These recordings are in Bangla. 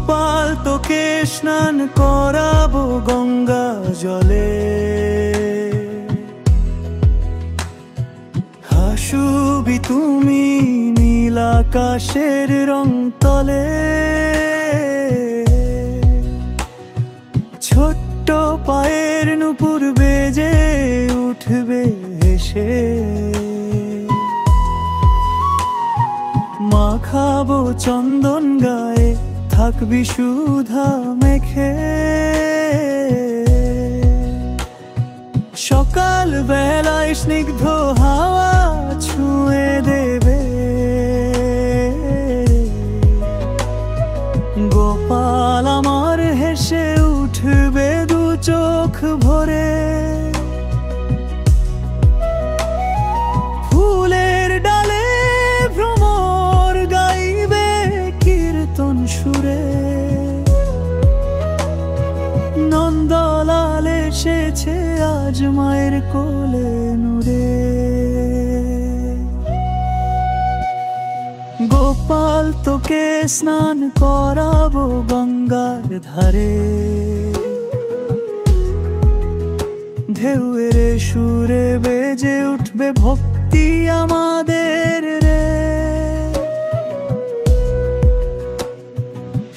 গোপাল তোকে স্নান করাবো গঙ্গা জলে, হাসুবি তুমি নীল আকাশের রং তলে। ছোট্ট পায়ের নূপুর বেজে উঠবে হেসে, মাখাবো চন্দন গায়ে থাকবি সুধা মেখে। সকাল বেলায় স্নিগ্ধ হাওয়া ছুঁয়ে দেবে, গোপাল আমার হেসে উঠবে দু চোখ ভরে। ফুলের ডালে ভ্রমর গাইবে কীর্তন সুরে, নন্দলাল এসেছে আজ মায়ের কোলে নুরে। গোপাল তোকে স্নান করাবো গঙ্গার ধারে, ঢেউয়ের সুরে বেজে উঠবে ভক্তি আমাদের রে।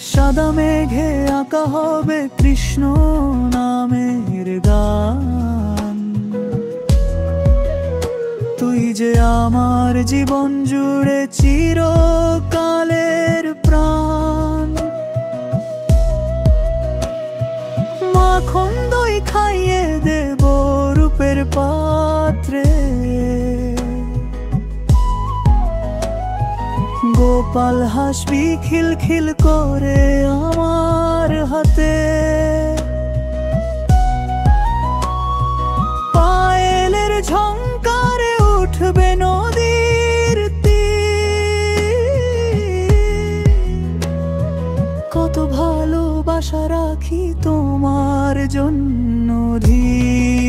সাদা মেঘে আঁকা হবে কৃষ্ণ নামের গান, তুই যে আমার জীবন জুড়ে চিরকালের প্রাণ। মাখন দই খাইয়ে দেব রূপের পাত্রে, গোপাল হাসবি খিলখিল করে আমার হাতে। পায়েলের ঝংকারে উঠবে নদীর তীর, কত ভালোবাসা রাখি তোমার জন্য ধীর।